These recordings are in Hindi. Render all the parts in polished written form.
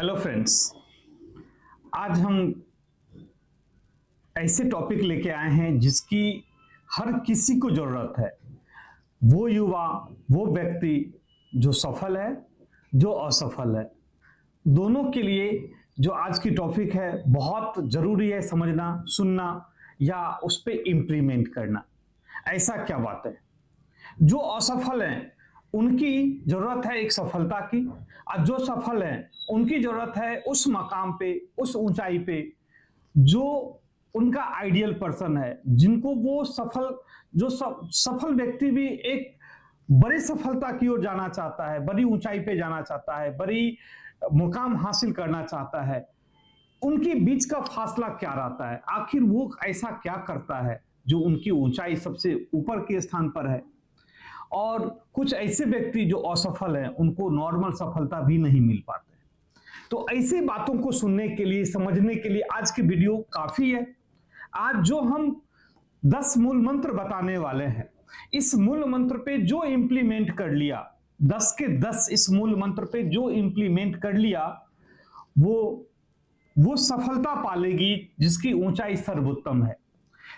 Hello friends. आज हम ऐसे टॉपिक लेके आए हैं जिसकी हर किसी को जरूरत है। वो युवा, वो व्यक्ति जो सफल है, जो असफल है, दोनों के लिए जो आज की टॉपिक है बहुत जरूरी है समझना, सुनना या उस पर इम्प्लीमेंट करना। ऐसा क्या बात है? जो असफल हैं उनकी जरूरत है एक सफलता की, और जो सफल हैं उनकी जरूरत है उस मकाम पे, उस ऊंचाई पे जो उनका आइडियल पर्सन है, जिनको वो सफल व्यक्ति भी एक बड़ी सफलता की ओर जाना चाहता है, बड़ी ऊंचाई पे जाना चाहता है, बड़ी मुकाम हासिल करना चाहता है। उनके बीच का फासला क्या रहता है? आखिर वो ऐसा क्या करता है जो उनकी ऊंचाई सबसे ऊपर के स्थान पर है? और कुछ ऐसे व्यक्ति जो असफल हैं उनको नॉर्मल सफलता भी नहीं मिल पाते। तो ऐसी बातों को सुनने के लिए, समझने के लिए आज की वीडियो काफी है। आज जो हम 10 मूल मंत्र बताने वाले हैं, इस मूल मंत्र पे जो इंप्लीमेंट कर लिया, 10 के 10 इस मूल मंत्र पे जो इंप्लीमेंट कर लिया वो सफलता पालेगी जिसकी ऊंचाई सर्वोत्तम है।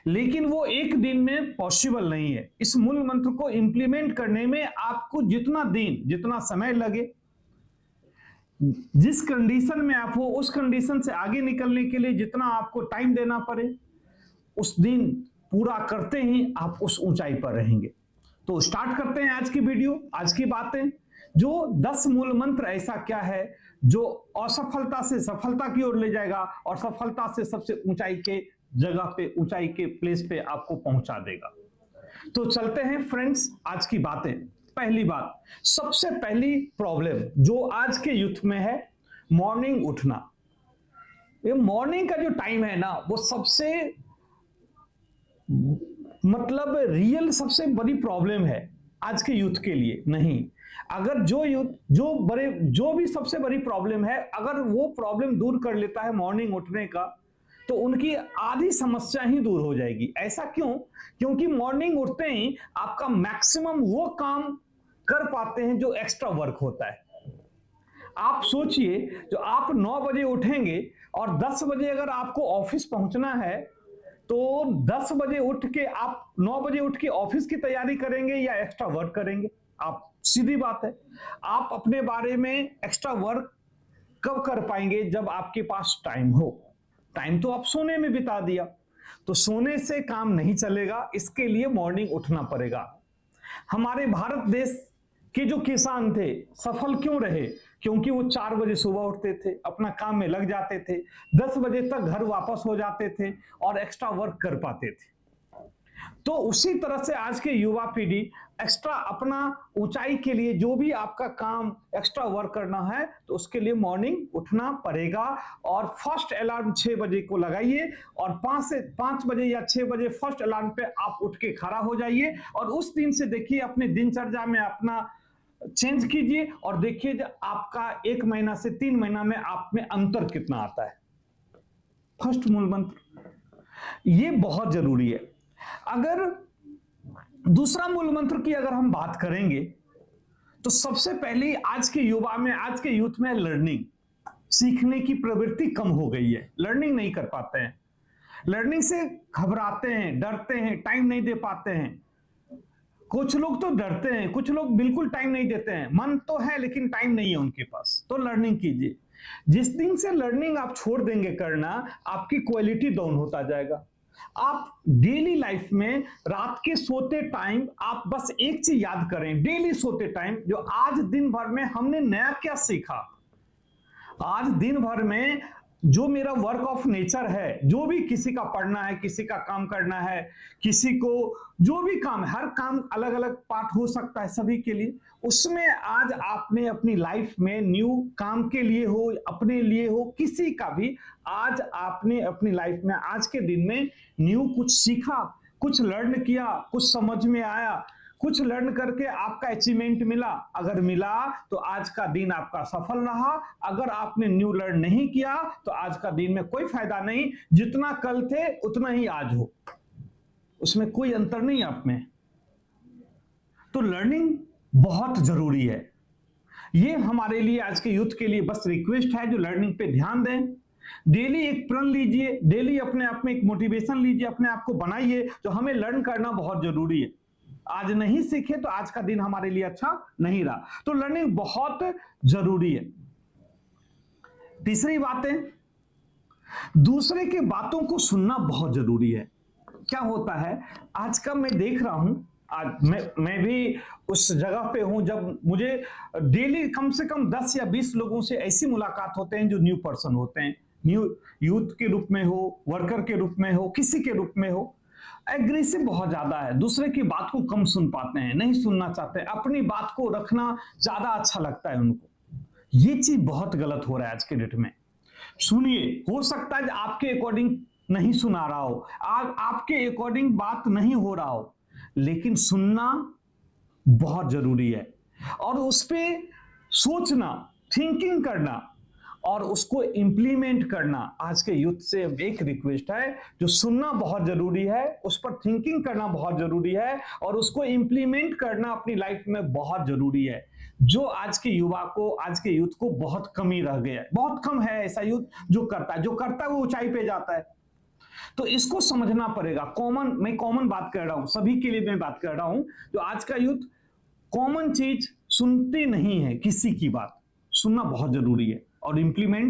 लेकिन वो एक दिन में पॉसिबल नहीं है। इस मूल मंत्र को इंप्लीमेंट करने में आपको जितना दिन, जितना समय लगे, जिस कंडीशन में आप हो उस कंडीशन से आगे निकलने के लिए जितना आपको टाइम देना पड़े, उस दिन पूरा करते ही आप उस ऊंचाई पर रहेंगे। तो स्टार्ट करते हैं आज की वीडियो, आज की बातें। जो 10 मूल मंत्र ऐसा क्या है जो असफलता से सफलता की ओर ले जाएगा और सफलता से सबसे ऊंचाई के जगह पे, ऊंचाई के प्लेस पे आपको पहुंचा देगा। तो चलते हैं फ्रेंड्स आज की बातें। पहली बात, सबसे पहली प्रॉब्लम जो आज के यूथ में है, मॉर्निंग उठना। ये मॉर्निंग का जो टाइम है ना, वो सबसे रियल सबसे बड़ी प्रॉब्लम है आज के यूथ के लिए। नहीं, अगर जो भी सबसे बड़ी प्रॉब्लम है, अगर वो प्रॉब्लम दूर कर लेता है मॉर्निंग उठने का, तो उनकी आधी समस्या ही दूर हो जाएगी। ऐसा क्यों? क्योंकि मॉर्निंग उठते ही आपका मैक्सिमम वो काम कर पाते हैं जो एक्स्ट्रा वर्क होता है। आप सोचिए, जो आप 9 बजे उठेंगे और 10 बजे अगर आपको ऑफिस पहुंचना है, तो 10 बजे उठ के आप 9 बजे उठ के ऑफिस की तैयारी करेंगे या एक्स्ट्रा वर्क करेंगे? आप सीधी बात है, आप अपने बारे में एक्स्ट्रा वर्क कब कर पाएंगे? जब आपके पास टाइम हो। टाइम तो आप सोने में बिता दिया, तो सोने से काम नहीं चलेगा, इसके लिए मॉर्निंग उठना पड़ेगा। हमारे भारत देश के जो किसान थे सफल क्यों रहे? क्योंकि वो 4 बजे सुबह उठते थे, अपना काम में लग जाते थे, 10 बजे तक घर वापस हो जाते थे और एक्स्ट्रा वर्क कर पाते थे। तो उसी तरह से आज के युवा पीढ़ी एक्स्ट्रा अपना ऊंचाई के लिए जो भी आपका काम एक्स्ट्रा वर्क करना है, तो उसके लिए मॉर्निंग उठना पड़ेगा। और फर्स्ट अलार्म 6 बजे को लगाइए और 5 बजे या 6 बजे फर्स्ट अलार्म पे आप उठ के खड़ा हो जाइए और उस दिन से देखिए, अपने दिनचर्या में अपना चेंज कीजिए और देखिए आपका 1 महीना से 3 महीना में आप में अंतर कितना आता है। फर्स्ट मूल मंत्र ये बहुत जरूरी है। अगर दूसरा मूल मंत्र की अगर हम बात करेंगे, तो सबसे पहले आज के युवा में, आज के यूथ में लर्निंग, सीखने की प्रवृत्ति कम हो गई है। लर्निंग नहीं कर पाते हैं, लर्निंग से घबराते हैं, डरते हैं, टाइम नहीं दे पाते हैं। कुछ लोग तो डरते हैं, कुछ लोग बिल्कुल टाइम नहीं देते हैं। मन तो है लेकिन टाइम नहीं है उनके पास। तो लर्निंग कीजिए। जिस दिन से लर्निंग आप छोड़ देंगे करना, आपकी क्वालिटी डाउन होता जाएगा। आप डेली लाइफ में रात के सोते टाइम आप बस एक चीज याद करें, डेली सोते टाइम, जो आज दिन भर में हमने नया क्या सीखा, आज दिन भर में जो मेरा वर्क ऑफ नेचर है, जो भी किसी का पढ़ना है, किसी का काम करना है, किसी को जो भी काम है, हर काम अलग अलग पार्ट हो सकता है सभी के लिए। उसमें आज आपने अपनी लाइफ में न्यू काम के लिए हो, अपने लिए हो, किसी का भी, आज आपने अपनी लाइफ में आज के दिन में न्यू कुछ सीखा, कुछ लर्न किया, कुछ समझ में आया, कुछ लर्न करके आपका अचीवमेंट मिला। अगर मिला तो आज का दिन आपका सफल रहा। अगर आपने न्यू लर्न नहीं किया तो आज का दिन में कोई फायदा नहीं। जितना कल थे उतना ही आज हो, उसमें कोई अंतर नहीं आप में। तो लर्निंग बहुत जरूरी है। ये हमारे लिए आज के यूथ के लिए बस रिक्वेस्ट है, जो लर्निंग पे ध्यान दें। डेली एक प्रण लीजिए, डेली अपने आप में एक मोटिवेशन लीजिए, अपने आप को बनाइए, जो हमें लर्न करना बहुत जरूरी है। आज नहीं सीखे तो आज का दिन हमारे लिए अच्छा नहीं रहा, तो लर्निंग बहुत जरूरी है। तीसरी बात है, दूसरे के बातों को सुनना बहुत जरूरी है। क्या होता है आज का मैं देख रहा हूं, आज मैं भी उस जगह पे हूं जब मुझे डेली कम से कम 10 या 20 लोगों से ऐसी मुलाकात होते हैं जो न्यू पर्सन होते हैं, न्यू यूथ के रूप में हो, वर्कर के रूप में हो, किसी के रूप में हो। एग्रेसिव बहुत ज्यादा है, दूसरे की बात को कम सुन पाते हैं, नहीं सुनना चाहते, अपनी बात को रखना ज्यादा अच्छा लगता है उनको। ये चीज बहुत गलत हो रहा है आज के डेट में। सुनिए, हो सकता है आपके अकॉर्डिंग नहीं सुना रहा हो, आपके अकॉर्डिंग बात नहीं हो रहा हो, लेकिन सुनना बहुत जरूरी है और उस पर सोचना, थिंकिंग करना और उसको इंप्लीमेंट करना। आज के यूथ से एक रिक्वेस्ट है, जो सुनना बहुत जरूरी है, उस पर थिंकिंग करना बहुत जरूरी है और उसको इंप्लीमेंट करना अपनी लाइफ में बहुत जरूरी है, जो आज के युवा को, आज के यूथ को बहुत कमी रह गया है। बहुत कम है ऐसा यूथ जो करता है वो ऊंचाई पे जाता है। तो इसको समझना पड़ेगा। मैं कॉमन बात कर रहा हूं, सभी के लिए मैं बात कर रहा हूं। जो आज का यूथ कॉमन चीज सुनते नहीं है, किसी की बात सुनना बहुत जरूरी है और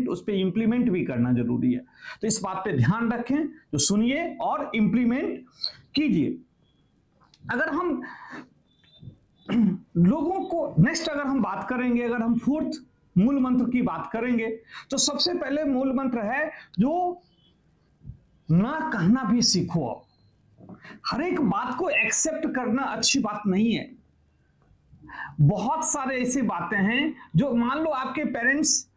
उस पर इंप्लीमेंट भी करना जरूरी है। तो इस बात पे ध्यान रखें, तो सुनिए और इंप्लीमेंट कीजिए। अगर हम लोगों को नेक्स्ट अगर हम बात करेंगे, अगर हम फोर्थ मूल मंत्र की बात करेंगे, तो सबसे पहले मूल मंत्र है जो ना कहना भी सीखो। हर एक बात को एक्सेप्ट करना अच्छी बात नहीं है। बहुत सारे ऐसी बातें हैं, जो मान लो आपके पेरेंट्स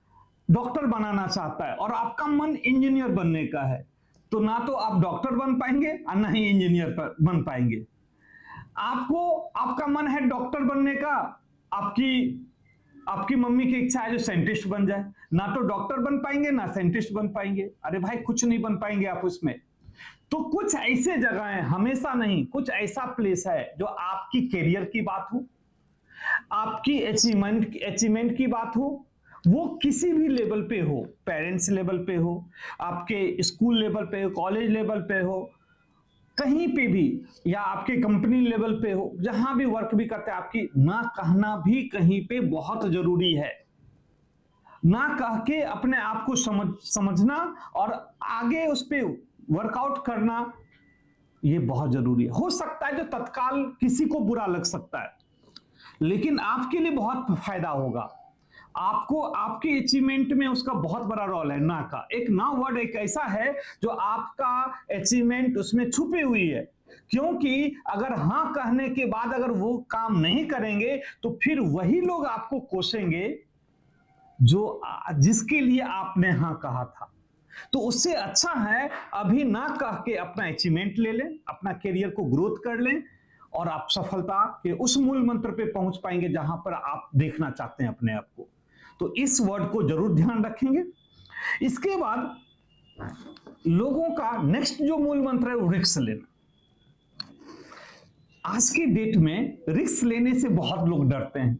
डॉक्टर बनाना चाहता है और आपका मन इंजीनियर बनने का है, तो ना तो आप डॉक्टर बन पाएंगे और ना ही इंजीनियर बन पाएंगे। आपका मन है डॉक्टर बनने का, आपकी मम्मी की इच्छा है जो साइंटिस्ट बन जाए, ना तो डॉक्टर बन पाएंगे ना साइंटिस्ट बन पाएंगे। अरे भाई, कुछ नहीं बन पाएंगे आप उसमें। तो कुछ ऐसे जगह है, हमेशा नहीं, कुछ ऐसा प्लेस है जो आपकी कैरियर की बात हो, आपकी अचीवमेंट की बात हो, वो किसी भी लेवल पे हो, पेरेंट्स लेवल पे हो, आपके स्कूल लेवल पे हो, कॉलेज लेवल पे हो, कहीं पे भी, या आपके कंपनी लेवल पे हो, जहां भी वर्क भी करते हैं, आपकी ना कहना भी कहीं पे बहुत जरूरी है। ना कह के अपने आप को समझना और आगे उस पे वर्कआउट करना, ये बहुत जरूरी है। हो सकता है जो तत्काल किसी को बुरा लग सकता है, लेकिन आपके लिए बहुत फायदा होगा। आपको आपके अचीवमेंट में उसका बहुत बड़ा रोल है। ना का एक ना वर्ड एक ऐसा है जो आपका अचीवमेंट उसमें छुपी हुई है, क्योंकि अगर हाँ कहने के बाद अगर वो काम नहीं करेंगे तो फिर वही लोग आपको कोसेंगे जिसके लिए आपने हाँ कहा था। तो उससे अच्छा है अभी ना कह के अपना अचीवमेंट ले लें, अपना करियर को ग्रोथ कर लें और आप सफलता के उस मूल मंत्र पे पहुंच पाएंगे जहां पर आप देखना चाहते हैं अपने आप को। तो इस वर्ड को जरूर ध्यान रखेंगे। इसके बाद लोगों का नेक्स्ट जो मूल मंत्र है वो रिस्क लेना। आज के डेट में रिस्क लेने से बहुत लोग डरते हैं।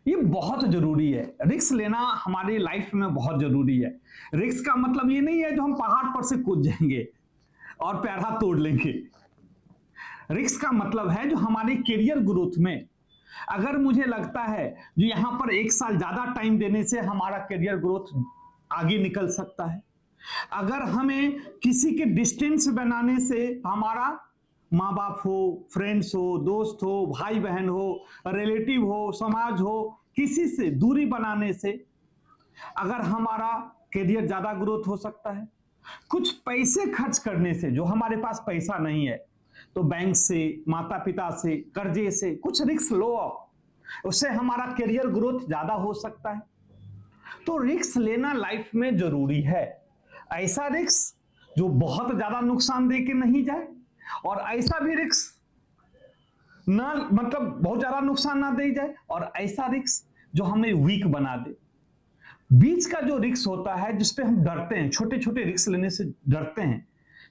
ये बहुत जरूरी है, रिस्क लेना हमारी लाइफ में बहुत जरूरी है। रिस्क का मतलब ये नहीं है जो हम पहाड़ पर से कूद जाएंगे और पैर हाथ तोड़ लेंगे। रिस्क का मतलब है जो हमारे करियर ग्रोथ में, अगर मुझे लगता है जो यहां पर 1 साल ज्यादा टाइम देने से हमारा करियर ग्रोथ आगे निकल सकता है, अगर हमें किसी के डिस्टेंस बनाने से हमारा माँ बाप हो, फ्रेंड्स हो, दोस्त हो, भाई बहन हो, रिलेटिव हो, समाज हो, किसी से दूरी बनाने से अगर हमारा करियर ज्यादा ग्रोथ हो सकता है। कुछ पैसे खर्च करने से, जो हमारे पास पैसा नहीं है तो बैंक से, माता पिता से, कर्जे से कुछ रिस्क लो, उससे हमारा करियर ग्रोथ ज्यादा हो सकता है। तो रिस्क लेना लाइफ में जरूरी है। ऐसा रिस्क जो बहुत ज्यादा नुकसान दे के नहीं जाए और ऐसा भी रिस्क ना, मतलब बहुत ज्यादा नुकसान ना दे जाए और ऐसा रिस्क जो हमें वीक बना दे। बीच का जो रिस्क होता है जिसपे हम डरते हैं, छोटे छोटे रिस्क लेने से डरते हैं,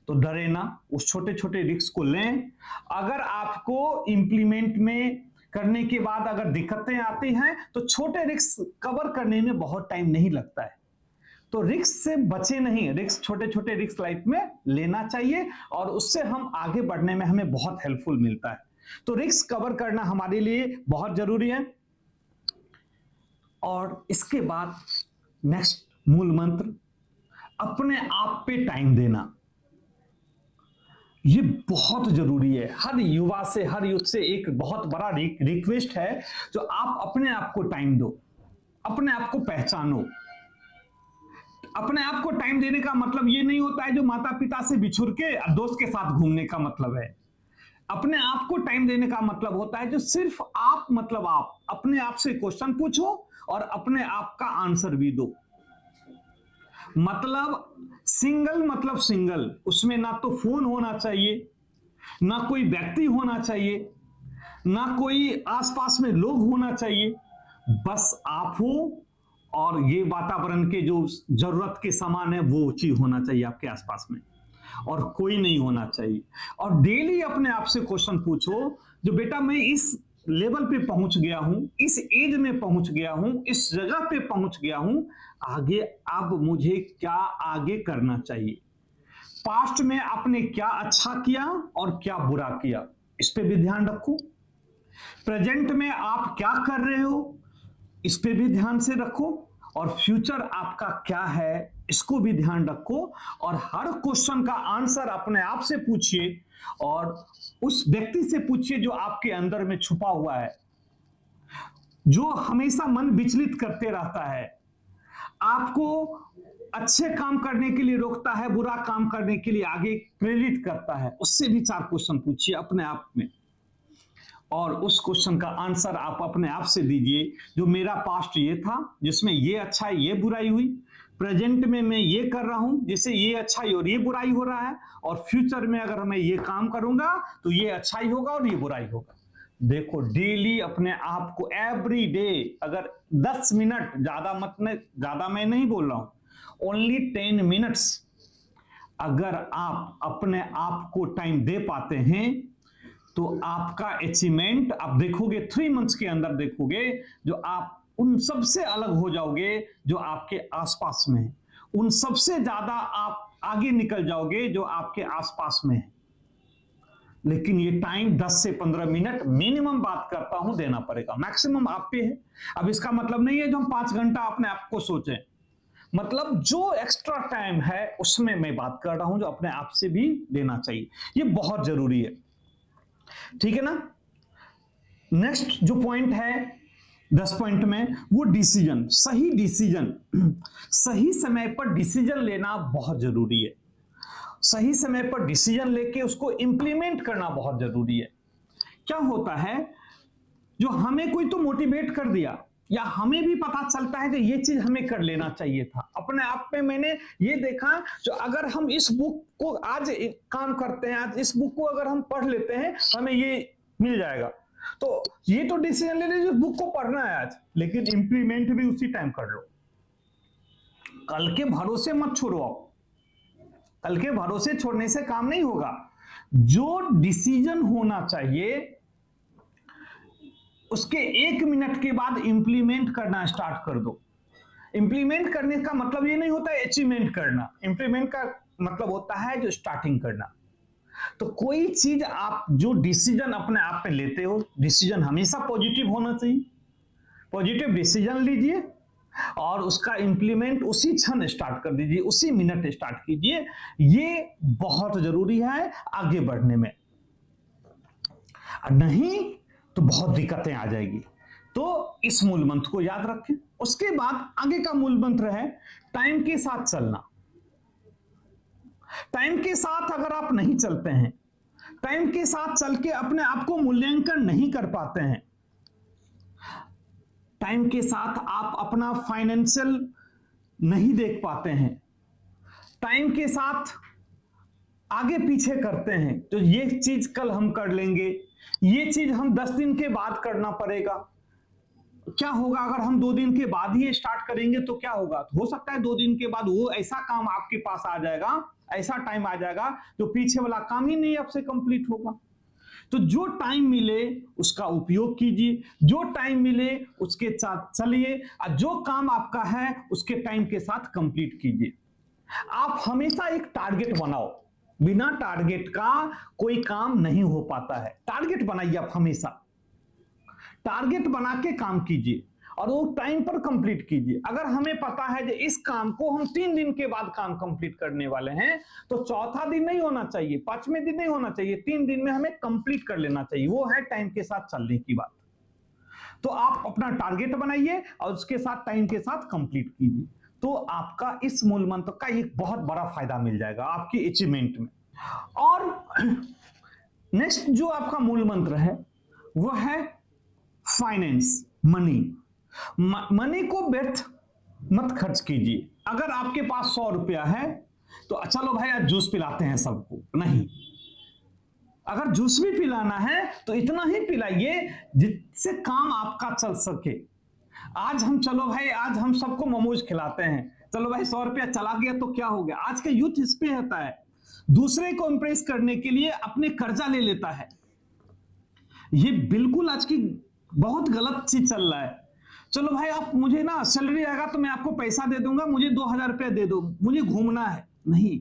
तो डरे ना, उस छोटे छोटे रिस्क को लें। अगर आपको इंप्लीमेंट में करने के बाद अगर दिक्कतें आती हैं तो छोटे रिस्क कवर करने में बहुत टाइम नहीं लगता है। तो रिस्क से बचे नहीं, रिस्क छोटे छोटे रिस्क लाइफ में लेना चाहिए और उससे हम आगे बढ़ने में हमें बहुत हेल्पफुल मिलता है। तो रिस्क कवर करना हमारे लिए बहुत जरूरी है। और इसके बाद नेक्स्ट मूल मंत्र, अपने आप पे टाइम देना। ये बहुत जरूरी है। हर युवा से, हर यूथ से एक बहुत बड़ा रिक्वेस्ट है, जो आप अपने आप को टाइम दो, अपने आप को पहचानो। अपने आप को टाइम देने का मतलब ये नहीं होता है जो माता पिता से बिछुड़ के दोस्त के साथ घूमने का मतलब है। अपने आप को टाइम देने का मतलब होता है जो सिर्फ आप, मतलब आप अपने आप से क्वेश्चन पूछो और अपने आप का आंसर भी दो। मतलब सिंगल, मतलब सिंगल, उसमें ना तो फोन होना चाहिए, ना कोई व्यक्ति होना चाहिए, ना कोई आसपास में लोग होना चाहिए, बस आप हो और ये वातावरण के जो जरूरत के सामान है वो चीज होना चाहिए आपके आसपास में, और कोई नहीं होना चाहिए। और डेली अपने आप से क्वेश्चन पूछो, जो बेटा मैं इस लेवल पे पहुंच गया हूं, इस एज में पहुंच गया हूं, इस जगह पे पहुंच गया हूं, आगे अब मुझे क्या आगे करना चाहिए। पास्ट में आपने क्या अच्छा किया और क्या बुरा किया, इस पे भी ध्यान रखो। प्रेजेंट में आप क्या कर रहे हो, इस पे भी ध्यान से रखो। और फ्यूचर आपका क्या है, इसको भी ध्यान रखो। और हर क्वेश्चन का आंसर अपने आप से पूछिए और उस व्यक्ति से पूछिए जो आपके अंदर में छुपा हुआ है, जो हमेशा मन विचलित करते रहता है, आपको अच्छे काम करने के लिए रोकता है, बुरा काम करने के लिए आगे प्रेरित करता है। उससे भी 4 क्वेश्चन पूछिए अपने आप में और उस क्वेश्चन का आंसर आप अपने आप से दीजिए। जो मेरा पास्ट ये था जिसमें ये अच्छाई ये बुराई हुई, प्रेजेंट में मैं ये कर रहा हूं जिससे ये अच्छाई और ये बुराई हो रहा है, और फ्यूचर में अगर मैं ये काम करूंगा तो ये अच्छाई होगा और ये बुराई होगा। देखो डेली अपने आप को, एवरी डे, अगर 10 मिनट, ज्यादा मैं नहीं बोल रहा हूं, ओनली 10 मिनट्स अगर आप अपने आप को टाइम दे पाते हैं तो आपका अचीवमेंट आप देखोगे 3 मंथ्स के अंदर, देखोगे जो आप उन सबसे अलग हो जाओगे जो आपके आसपास में है, उन सबसे ज्यादा आप आगे निकल जाओगे जो आपके आसपास में है। लेकिन ये टाइम 10 से 15 मिनट मिनिमम बात करता हूं देना पड़ेगा, मैक्सिमम आप पे है। अब इसका मतलब नहीं है जो हम 5 घंटा अपने आप को सोचें, मतलब जो एक्स्ट्रा टाइम है उसमें मैं बात कर रहा हूं जो अपने आप से भी देना चाहिए। ये बहुत जरूरी है, ठीक है ना। नेक्स्ट जो पॉइंट है 10 पॉइंट में, वो डिसीजन, सही डिसीजन, सही समय पर डिसीजन लेना बहुत जरूरी है। सही समय पर डिसीजन लेके उसको इंप्लीमेंट करना बहुत जरूरी है। क्या होता है, जो हमें कोई तो मोटिवेट कर दिया या हमें भी पता चलता है कि ये चीज हमें कर लेना चाहिए था, अपने आप में मैंने ये देखा, जो अगर हम इस बुक को आज काम करते हैं, आज इस बुक को अगर हम पढ़ लेते हैं हमें ये मिल जाएगा, तो ये तो डिसीजन ले लीजिए बुक को पढ़ना है आज, लेकिन इंप्लीमेंट भी उसी टाइम कर लो। कल के भरोसे मत छोड़ो, आप कल के भरोसे छोड़ने से काम नहीं होगा। जो डिसीजन होना चाहिए उसके 1 मिनट के बाद इंप्लीमेंट करना स्टार्ट कर दो। इंप्लीमेंट करने का मतलब ये नहीं होता है अचीवमेंट करना, इंप्लीमेंट का मतलब होता है जो स्टार्टिंग करना। तो कोई चीज आप जो डिसीजन अपने आप में लेते हो, डिसीजन हमेशा पॉजिटिव होना चाहिए, पॉजिटिव डिसीजन लीजिए और उसका इंप्लीमेंट उसी क्षण स्टार्ट कर दीजिए, उसी मिनट स्टार्ट कीजिए। ये बहुत जरूरी है आगे बढ़ने में, नहीं तो बहुत दिक्कतें आ जाएगी। तो इस मूल मंत्र को याद रखें। उसके बाद आगे का मूल मंत्र है टाइम के साथ चलना। टाइम के साथ अगर आप नहीं चलते हैं, टाइम के साथ चल के अपने आप को मूल्यांकन नहीं कर पाते हैं, टाइम के साथ आप अपना फाइनेंशियल नहीं देख पाते हैं, टाइम के साथ आगे पीछे करते हैं, तो ये चीज कल हम कर लेंगे, ये चीज हम 10 दिन के बाद करना पड़ेगा। क्या होगा अगर हम 2 दिन के बाद ही स्टार्ट करेंगे तो क्या होगा, हो सकता है 2 दिन के बाद वो ऐसा काम आपके पास आ जाएगा, ऐसा टाइम आ जाएगा जो पीछे वाला काम ही नहीं आपसे कंप्लीट होगा। तो जो टाइम मिले उसका उपयोग कीजिए, जो टाइम मिले उसके साथ चलिए, और जो काम आपका है उसके टाइम के साथ कंप्लीट कीजिए। आप हमेशा एक टारगेट बनाओ, बिना टारगेट का कोई काम नहीं हो पाता है। टारगेट बनाइए, आप हमेशा टारगेट बना के काम कीजिए और वो टाइम पर कंप्लीट कीजिए। अगर हमें पता है कि इस काम को हम 3 दिन के बाद काम कंप्लीट करने वाले हैं, तो चौथा दिन नहीं होना चाहिए, 5वें दिन नहीं होना चाहिए, 3 दिन में हमें कंप्लीट कर लेना चाहिए। वो है टाइम के साथ चलने की बात। तो आप अपना टारगेट बनाइए और उसके साथ टाइम के साथ कंप्लीट कीजिए, तो आपका इस मूल मंत्र का एक बहुत बड़ा फायदा मिल जाएगा आपकी अचीवमेंट में। और नेक्स्ट जो आपका मूल मंत्र है वह है फाइनेंस, मनी। मनी को व्यर्थ मत खर्च कीजिए। अगर आपके पास 100 रुपया है तो चलो भाई आज जूस पिलाते हैं सबको, नहीं। अगर जूस भी पिलाना है तो इतना ही पिलाइए जिससे काम आपका चल सके। आज हम चलो भाई आज हम सबको मोमोज खिलाते हैं, चलो भाई 100 रुपया चला गया तो क्या हो गया। आज का यूथ इस पे होता है, दूसरे को इंप्रेस करने के लिए अपने कर्जा ले लेता है। ये बिल्कुल आज की बहुत गलत चीज चल रहा है। चलो भाई आप मुझे ना सैलरी आएगा तो मैं आपको पैसा दे दूंगा, मुझे 2000 रुपया दे दो, मुझे घूमना है। नहीं,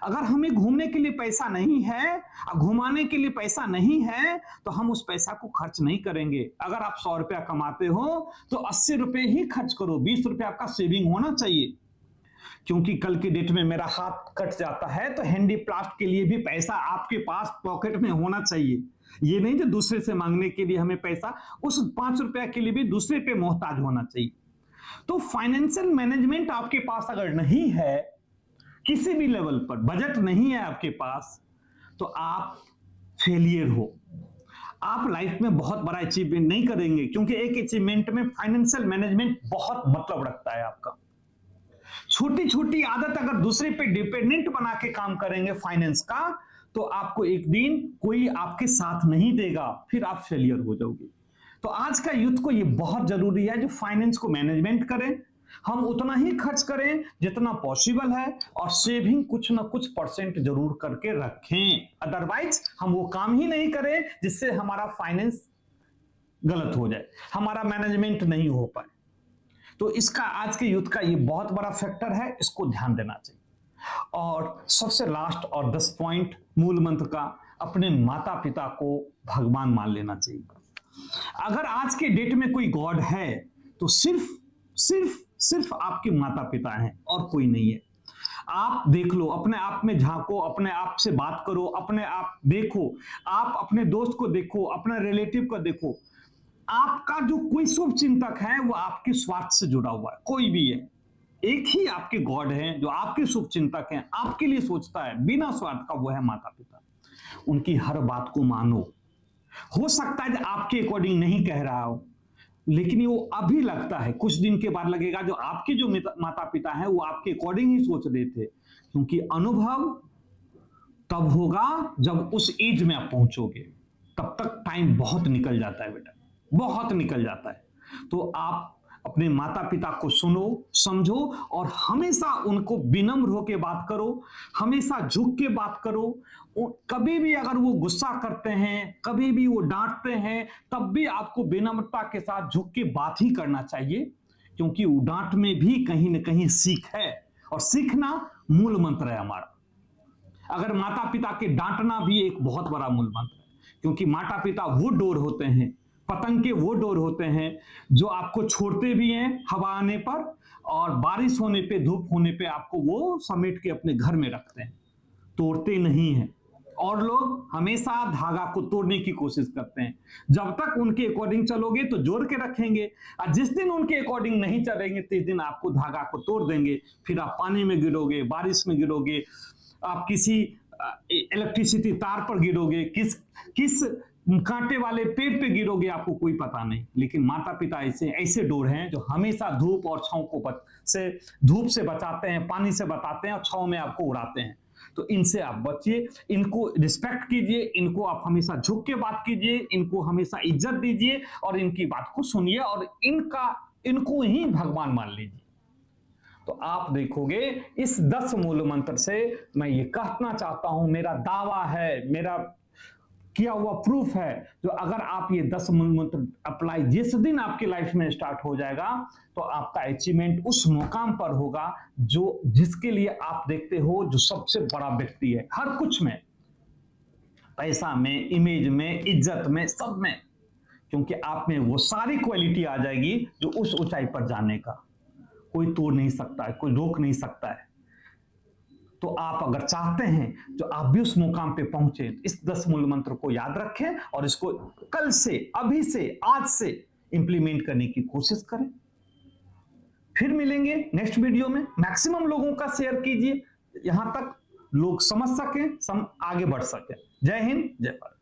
अगर हमें घूमने के लिए पैसा नहीं है, घुमाने के लिए पैसा नहीं है, तो हम उस पैसा को खर्च नहीं करेंगे। अगर आप 100 रुपया कमाते हो तो 80 रुपये ही खर्च करो, 20 रुपया आपका सेविंग होना चाहिए। क्योंकि कल की डेट में मेरा हाथ कट जाता है तो हैंडी प्लास्ट के लिए भी पैसा आपके पास पॉकेट में होना चाहिए। ये नहीं जो दूसरे से मांगने के लिए हमें पैसा, उस 5 रुपया के लिए भी दूसरे पे मोहताज होना चाहिए। तो फाइनेंशियल मैनेजमेंट आपके पास अगर नहीं है, किसी भी लेवल पर बजट नहीं है आपके पास, तो आप फेलियर हो। आप लाइफ में बहुत बड़ा अचीवमेंट नहीं करेंगे, क्योंकि एक अचीवमेंट में फाइनेंशियल मैनेजमेंट बहुत मतलब रखता है आपका। छोटी छोटी आदत अगर दूसरे पे डिपेंडेंट बना के काम करेंगे फाइनेंस का, तो आपको एक दिन कोई आपके साथ नहीं देगा, फिर आप फेलियर हो जाओगे। तो आज का यूथ को ये बहुत जरूरी है जो फाइनेंस को मैनेजमेंट करें, हम उतना ही खर्च करें जितना पॉसिबल है, और सेविंग कुछ ना कुछ परसेंट जरूर करके रखें। अदरवाइज हम वो काम ही नहीं करें जिससे हमारा फाइनेंस गलत हो जाए, हमारा मैनेजमेंट नहीं हो पाए। तो इसका आज के यूथ का ये बहुत बड़ा फैक्टर है, इसको ध्यान देना चाहिए। और सबसे लास्ट और 10 पॉइंट मूल मंत्र का, अपने माता पिता को भगवान मान लेना चाहिए। अगर आज के डेट में कोई गॉड है तो सिर्फ आपके माता पिता हैं और कोई नहीं है। आप देख लो, अपने आप में झांको, अपने आप से बात करो, अपने आप देखो, आप अपने दोस्त को देखो, अपने रिलेटिव को देखो। आपका जो कोई शुभ चिंतक है वो आपके स्वार्थ से जुड़ा हुआ है, कोई भी है। एक ही आपके गॉड हैं जो आपके शुभ चिंतक हैं, आपके लिए सोचता है बिना स्वार्थ का, वो है माता पिता। उनकी हर बात को मानो। हो सकता है आपके अकॉर्डिंग नहीं कह रहा हो, लेकिन वो अभी लगता है, कुछ दिन के बाद लगेगा जो आपके जो माता पिता हैं वो आपके अकॉर्डिंग ही सोच रहे थे। क्योंकि अनुभव तब होगा जब उस एज में आप पहुंचोगे, तब तक टाइम बहुत निकल जाता है बेटा, बहुत निकल जाता है। तो आप अपने माता पिता को सुनो, समझो, और हमेशा उनको विनम्र होकर बात करो, हमेशा झुक के बात करो। कभी भी अगर वो गुस्सा करते हैं, कभी भी वो डांटते हैं, तब भी आपको विनम्रता के साथ झुक के बात ही करना चाहिए, क्योंकि डांट में भी कहीं ना कहीं सीख है, और सीखना मूल मंत्र है हमारा। अगर माता पिता के डांटना भी एक बहुत बड़ा मूल मंत्र है, क्योंकि माता पिता वो डोर होते हैं, पतंग के वो डोर होते हैं जो आपको छोड़ते भी हैं हवा आने पर, और बारिश होने पे, धूप होने पे आपको वो समेट के अपने घर में रखते हैं, तोड़ते नहीं हैं। और लोग हमेशा धागा को तोड़ने की कोशिश करते हैं। जब तक उनके अकॉर्डिंग चलोगे तो जोड़ के रखेंगे, और जिस दिन उनके अकॉर्डिंग नहीं चलेंगे तिस दिन आपको धागा को तोड़ देंगे। फिर आप पानी में गिरोगे, बारिश में गिरोगे, आप किसी इलेक्ट्रिसिटी तार पर गिरोगे, किस कांटे वाले पेड़ पे गिरोगे, आपको कोई पता नहीं। लेकिन माता पिता ऐसे डोर हैं जो हमेशा धूप और छांव को धूप से बचाते हैं, पानी से बचाते हैं, और छांव में आपको उड़ाते हैं। तो इनसे आप बचिए, इनको रिस्पेक्ट कीजिए, इनको आप हमेशा झुक के बात कीजिए, इनको हमेशा इज्जत दीजिए, और इनकी बात को सुनिए, और इनको ही भगवान मान लीजिए। तो आप देखोगे इस 10 मूल मंत्र से मैं ये कहना चाहता हूं, मेरा दावा है, मेरा किया हुआ प्रूफ है। जो अगर आप ये 10 मूल मंत्र अप्लाई जिस दिन आपकी लाइफ में स्टार्ट हो जाएगा, तो आपका अचीवमेंट उस मुकाम पर होगा जो जिसके लिए आप देखते हो जो सबसे बड़ा व्यक्ति है, हर कुछ में, पैसा में, इमेज में, इज्जत में, सब में। क्योंकि आप में वो सारी क्वालिटी आ जाएगी जो उस ऊंचाई पर जाने का कोई तोड़ नहीं सकता है, कोई रोक नहीं सकता है। तो आप अगर चाहते हैं जो आप भी उस मुकाम पे पहुंचे, इस 10 मूल मंत्र को याद रखें और इसको कल से, अभी से, आज से इंप्लीमेंट करने की कोशिश करें। फिर मिलेंगे नेक्स्ट वीडियो में। मैक्सिमम लोगों का शेयर कीजिए, यहां तक लोग समझ सकें, आगे बढ़ सकें। जय हिंद, जय भारत।